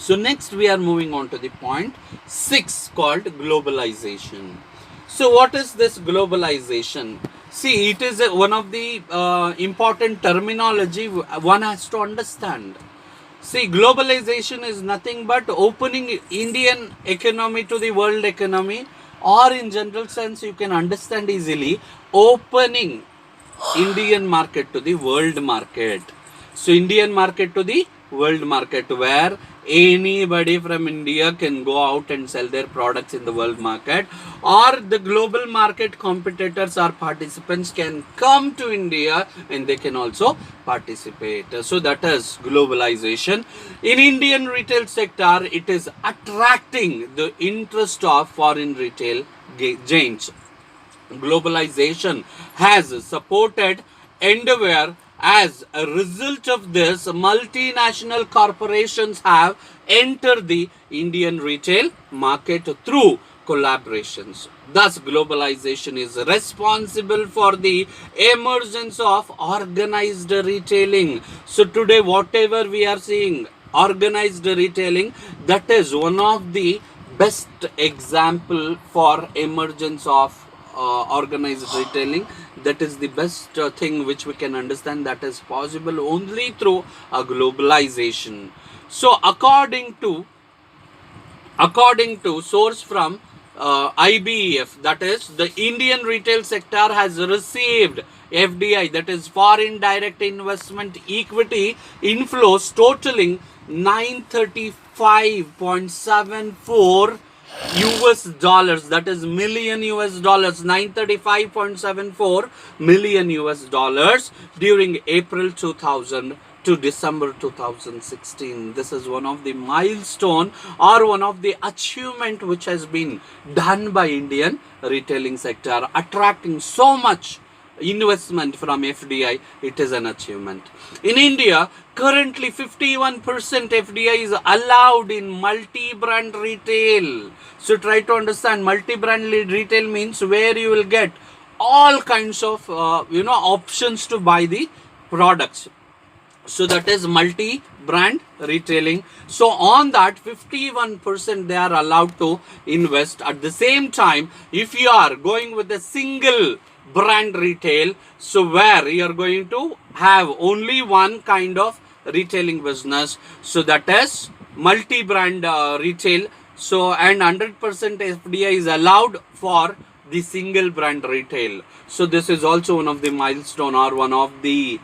So next we are moving on to the point 6 called globalization. So what is this globalization? See, it is one of the important terminology one has to understand. See, globalization is nothing but opening Indian economy to the world economy, or in general sense you can understand easily, opening Indian market to the world market. So Indian market to the world market, where anybody from India can go out and sell their products in the world market, or the global market competitors or participants can come to India and they can also participate. So that is globalization. In Indian retail sector, it is attracting the interest of foreign retail giants. Globalization has supported endeavor. As a result of this, multinational corporations have entered the Indian retail market through collaborations. Thus, globalization is responsible for the emergence of organized retailing. So today, whatever we are seeing, organized retailing, that is one of the best example for emergence of organized retailing. That is the best thing which we can understand, that is possible only through a globalization. So according to source from IBEF, that is the Indian retail sector has received FDI, that is foreign direct investment equity inflows totaling 935.74 US dollars, that is million US dollars, 935.74 million US dollars during April 2000 to December 2016. This is one of the milestone or one of the achievement which has been done by Indian retailing sector, attracting so much investment from FDI. It is an achievement. In India, currently 51% FDI is allowed in multi-brand retail. So try to understand, multi-brand retail means where you will get all kinds of options to buy the products. So that is multi-brand retailing. So on that 51% they are allowed to invest. At the same time, if you are going with a single brand retail, so where you are going to have only one kind of retailing business, so that is multi-brand retail. So and 100% FDI is allowed for the single brand retail. So this is also one of the milestone or one of the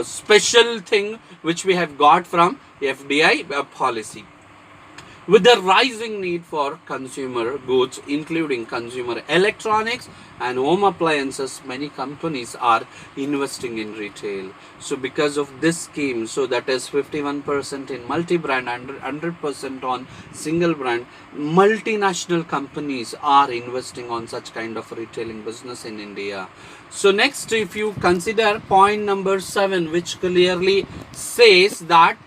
special thing which we have got from FDI policy. With the rising need for consumer goods, including consumer electronics and home appliances, many companies are investing in retail. So because of this scheme, so that is 51% in multi-brand and 100% on single brand, multinational companies are investing on such kind of retailing business in India. So next, if you consider point number 7, which clearly says that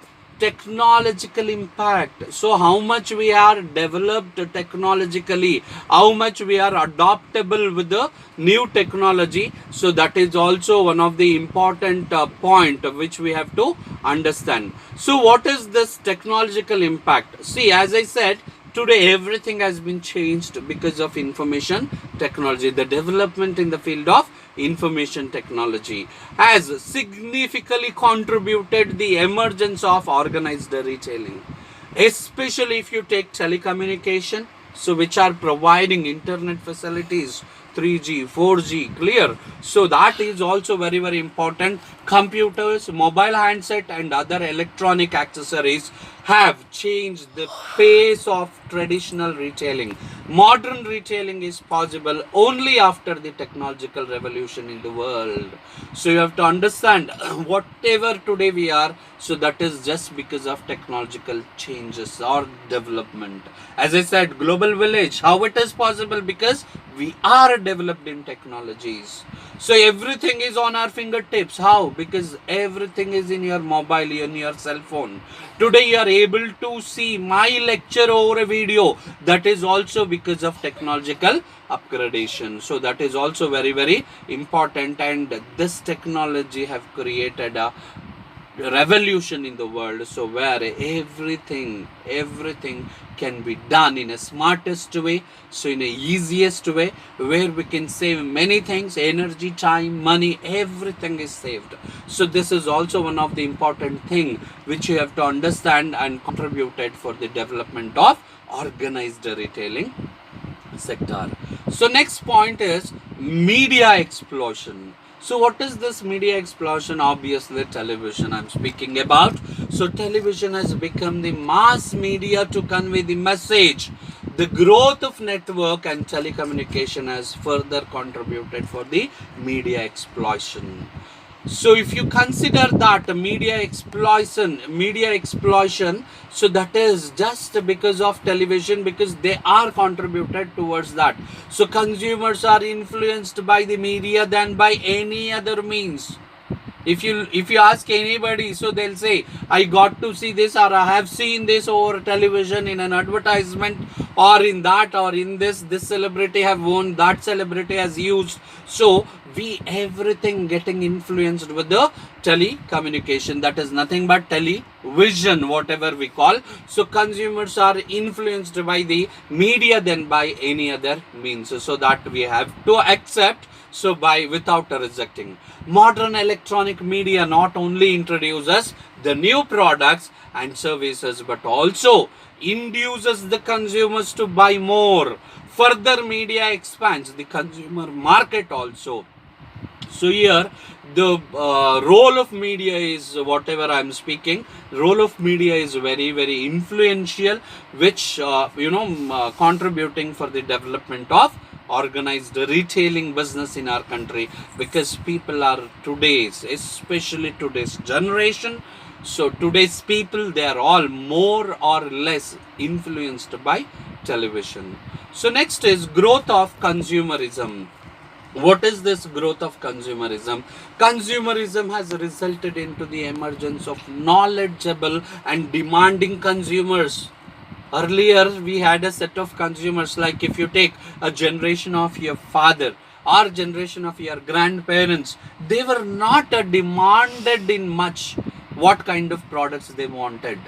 technological impact. So how much we are developed technologically, how much we are adaptable with the new technology. So that is also one of the important point which we have to understand. So what is this technological impact? See, as I said, today everything has been changed because of information technology. The development in the field of information technology has significantly contributed the emergence of organized retailing, especially if you take telecommunication, so which are providing internet facilities, 3G, 4G, clear. So that is also very, very important. Computers, mobile handset and other electronic accessories have changed the pace of traditional retailing. Modern retailing is possible only after the technological revolution in the world. So you have to understand, whatever today we are, so that is just because of technological changes or development. As I said, global village, how it is possible? Because we are developed in technologies. So everything is on our fingertips. How? Because everything is in your mobile, in your cell phone. Today you are able to see my lecture over a video. That is also because of technological upgradation. So that is also very, very important, and this technology have created a revolution in the world, so where everything can be done in a smartest way, so in a easiest way, where we can save many things, energy, time, money, everything is saved. So this is also one of the important thing which you have to understand and contributed for the development of organized retailing sector. So next point is media explosion. So what is this media explosion? Obviously television I'm speaking about. So television has become the mass media to convey the message. The growth of network and telecommunication has further contributed for the media explosion. So if you consider that media explosion, so that is just because of television, because they are contributed towards that. So consumers are influenced by the media than by any other means. If you ask anybody, so they'll say, I got to see this, or I have seen this over television in an advertisement, or in that, or in this celebrity have won, that celebrity has used. So we everything getting influenced with the telecommunication, that is nothing but television, whatever we call. So consumers are influenced by the media than by any other means, so that we have to accept, so by without rejecting. Modern electronic media not only introduces the new products and services, but also induces the consumers to buy more. Further, media expands the consumer market also. So here the role of media is whatever I'm speaking. Role of media is very influential, which contributing for the development of organized retailing business in our country, because people are especially today's generation. So today's people, they are all more or less influenced by television. So next is growth of consumerism. What is this growth of consumerism? Consumerism has resulted into the emergence of knowledgeable and demanding consumers. Earlier, we had a set of consumers, like if you take a generation of your father or generation of your grandparents, they were not demanded in much what kind of products they wanted.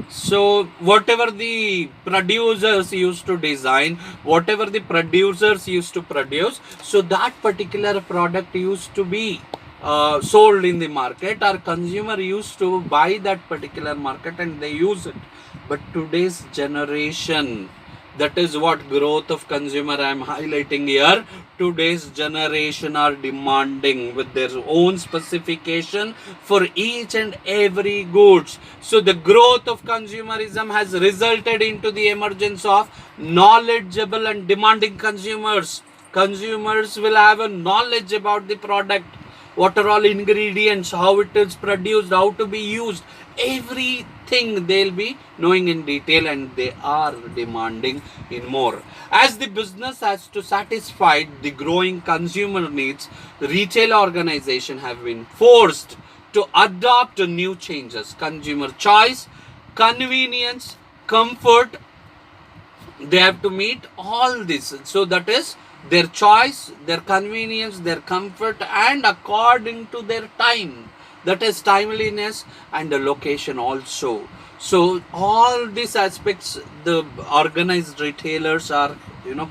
So whatever the producers used to design, whatever the producers used to produce, so that particular product used to be sold in the market, or consumer used to buy that particular market and they use it. But today's generation, that is what growth of consumer I am highlighting here. Today's generation are demanding with their own specification for each and every goods. So the growth of consumerism has resulted into the emergence of knowledgeable and demanding consumers. Consumers will have a knowledge about the product, what are all ingredients, how it is produced, how to be used, everything they'll be knowing in detail, and they are demanding in more. As the business has to satisfy the growing consumer needs, retail organizations have been forced to adopt new changes. Consumer choice, convenience, comfort, they have to meet all this. So that is their choice, their convenience, their comfort, and according to their time, that is timeliness and the location also. So all these aspects the organized retailers are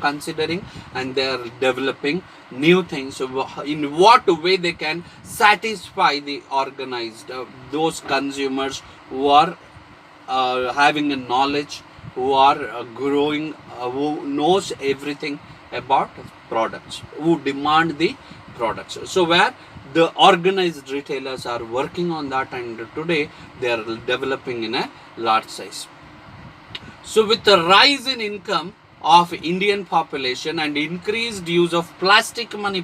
considering, and they are developing new things. So in what way they can satisfy the organized those consumers who are having a knowledge, who are growing, who knows everything about products, who demand the products. So where the organized retailers are working on that, and today they are developing in a large size. So with the rise in income of Indian population and increased use of plastic money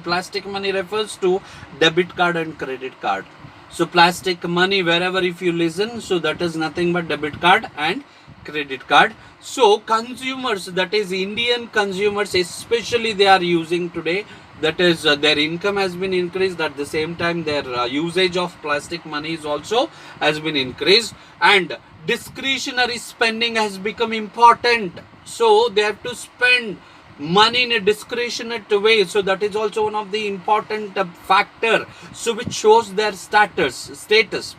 refers to debit card and credit card. So plastic money, wherever if you listen, so that is nothing but debit card and credit card. So consumers, that is Indian consumers especially, they are using today, that is their income has been increased, at the same time their usage of plastic money is also has been increased, and discretionary spending has become important. So they have to spend money in a discretionary way. So that is also one of the important factor, so which shows their status.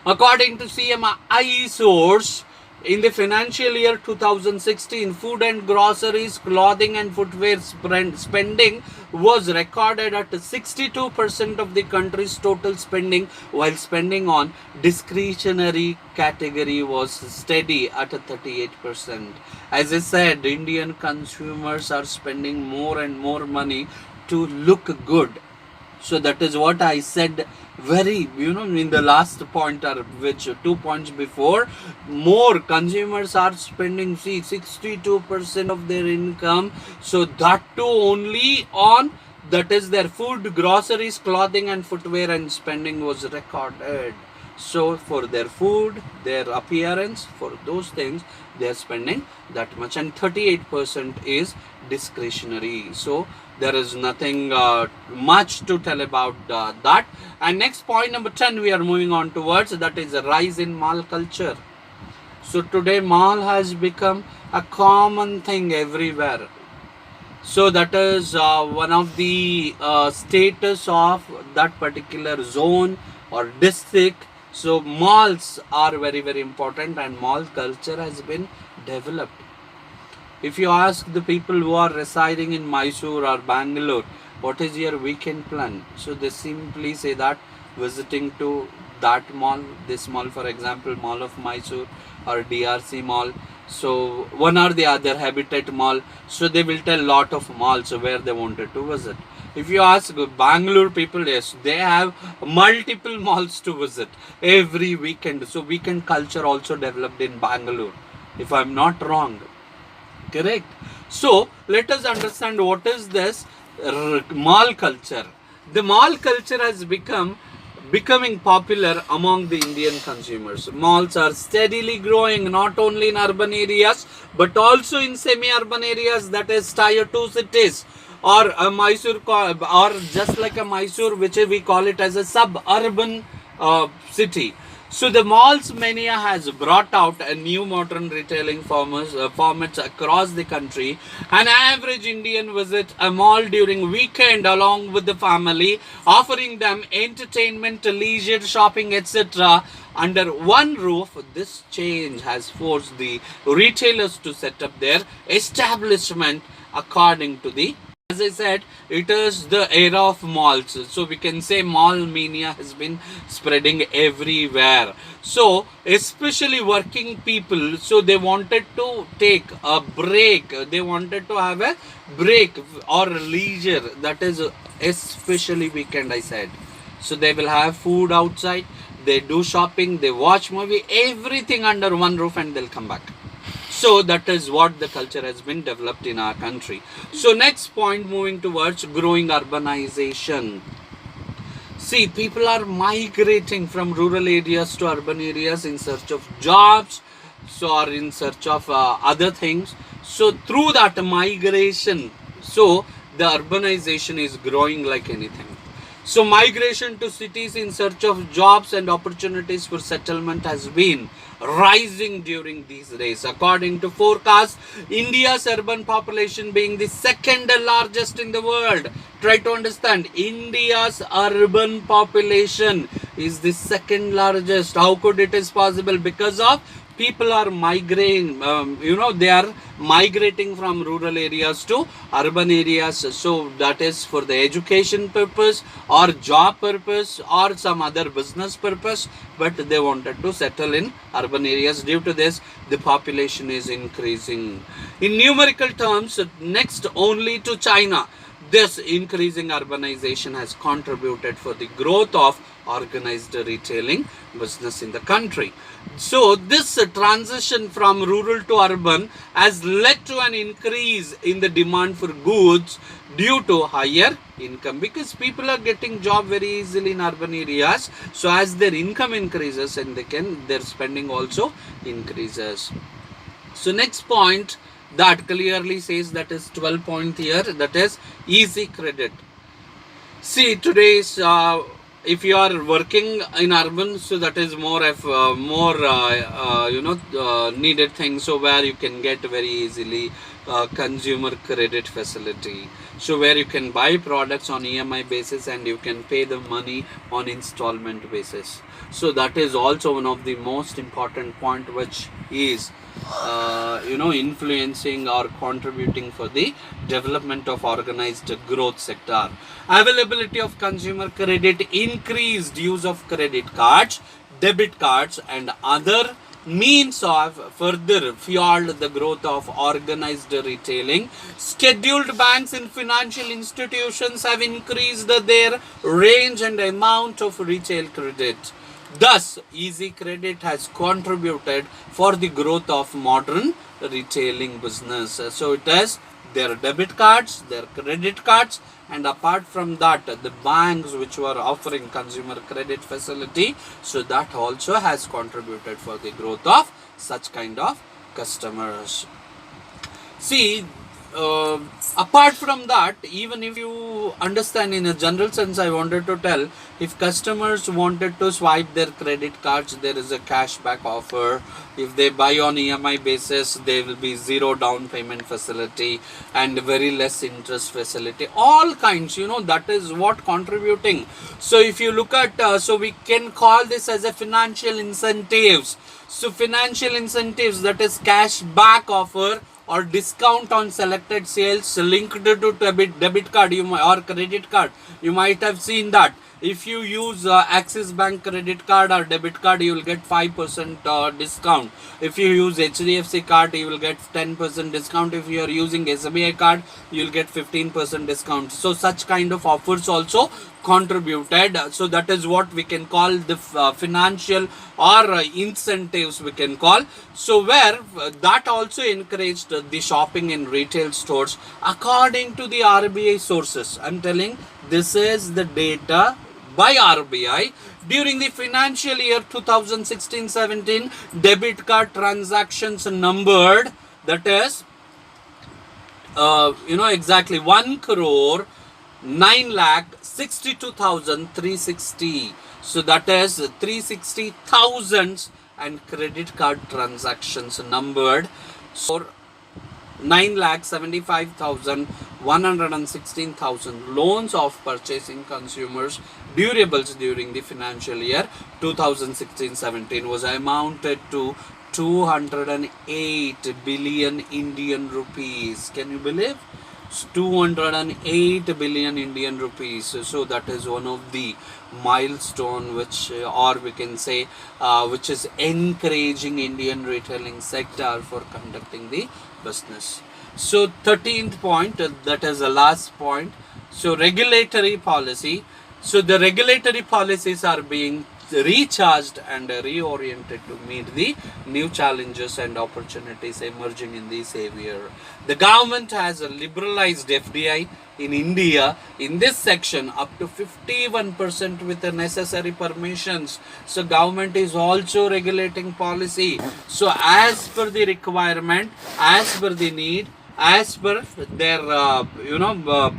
According to CMI source, in the financial year 2016, food and groceries, clothing and footwear spending was recorded at 62% of the country's total spending, while spending on discretionary category was steady at 38%. As I said, Indian consumers are spending more and more money to look good. So that is what I said very, in the last point, or which 2 points before. More consumers are spending, see, 62% of their income. So that too only on, that is their food, groceries, clothing and footwear, and spending was recorded. So for their food, their appearance, for those things, they are spending that much, and 38% is discretionary. So there is nothing much to tell about that. And next point, number 10, we are moving on towards, that is a rise in mall culture. So today mall has become a common thing everywhere. So that is one of the status of that particular zone or district. So malls are very, very important, and mall culture has been developed. If you ask the people who are residing in Mysore or Bangalore, what is your weekend plan? So they simply say that visiting to that mall, this mall, for example, Mall of Mysore or DRC Mall. So one or the other, Habitat Mall. So they will tell lot of malls where they wanted to visit. If you ask Bangalore people, yes, they have multiple malls to visit every weekend. So weekend culture also developed in Bangalore, if I'm not wrong. Correct. So let us understand what is this mall culture. The mall culture has becoming popular among the Indian consumers. Malls are steadily growing not only in urban areas but also in semi-urban areas, that is tier 2 cities, or a Mysore, or just like a Mysore, which we call it as a suburban city. So the malls mania has brought out a new modern retailing formats across the country. An average Indian visit a mall during weekend along with the family, offering them entertainment, leisure, shopping, etc. under one roof. This change has forced the retailers to set up their establishment according to the, as I said, it is the era of malls. So we can say mall mania has been spreading everywhere. So especially working people, so they wanted to take a break. They wanted to have a break or leisure. That is especially weekend, I said. So they will have food outside. They do shopping. They watch movie. Everything under one roof, and they'll come back. So that is what the culture has been developed in our country. So next point, moving towards growing urbanization. See, people are migrating from rural areas to urban areas in search of jobs, so or in search of other things. So through that migration, so the urbanization is growing like anything. So migration to cities in search of jobs and opportunities for settlement has been rising during these days. According to forecasts, India's urban population being the second largest in the world. Try to understand, India's urban population is the second largest. How could it is possible? Because of people are migrating, they are migrating from rural areas to urban areas. So that is for the education purpose or job purpose or some other business purpose, but they wanted to settle in urban areas. Due to this, the population is increasing. In numerical terms, next only to China, this increasing urbanization has contributed for the growth of organized retailing business in the country. So this transition from rural to urban has led to an increase in the demand for goods due to higher income, because people are getting job very easily in urban areas. So as their income increases, and their spending also increases. So next point that clearly says, that is 12 point here, that is easy credit. See, today's if you are working in urban, so that is more of needed thing, so where you can get very easily consumer credit facility. So where you can buy products on EMI basis and you can pay the money on installment basis. So that is also one of the most important point which is influencing or contributing for the development of organized growth sector. Availability of consumer credit, increased use of credit cards, debit cards and other means of further fueled the growth of organized retailing. Scheduled banks and financial institutions have increased their range and amount of retail credit. Thus, easy credit has contributed for the growth of modern retailing business. So it has their debit cards, their credit cards, and apart from that, the banks which were offering consumer credit facility, so that also has contributed for the growth of such kind of customers. See, apart from that, even if you understand in a general sense, I wanted to tell, if customers wanted to swipe their credit cards, there is a cashback offer. If they buy on EMI basis, there will be zero down payment facility and very less interest facility. All kinds, that is what contributing. So if you look at, so we can call this as a financial incentives. So financial incentives, that is cashback offer or discount on selected sales linked to debit card or credit card. You might have seen that if you use Axis Bank credit card or debit card, you will get 5% discount. If you use HDFC card, you will get 10% discount. If you are using SBI card, you will get 15% discount. So such kind of offers also contributed. So that is what we can call the financial or incentives we can call. So where that also encouraged the shopping in retail stores according to the RBI sources. I'm telling, this is the data by RBI. During the financial year 2016-17, debit card transactions numbered, that is exactly 1,9,62,360. So that is 360,000 and credit card transactions numbered. So 9,75,116,000 loans of purchasing consumers durables during the financial year 2016-17 was amounted to 208 billion Indian rupees. Can you believe? 208 billion Indian rupees. So that is one of the milestone which or we can say which is encouraging Indian retailing sector for conducting the business. So 13th point, that is the last point. So regulatory policy. So the regulatory policies are being recharged and reoriented to meet the new challenges and opportunities emerging in this area. The government has liberalized FDI in India in this section up to 51% with the necessary permissions. So government is also regulating policy. So as per the requirement, as per the need, as per their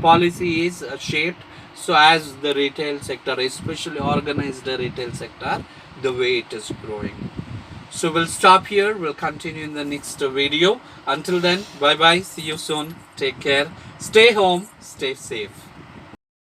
policy is shaped. So as the retail sector, especially organized retail sector, the way it is growing. So we'll stop here. We'll continue in the next video. Until then, bye bye. See you soon. Take care. Stay home. Stay safe.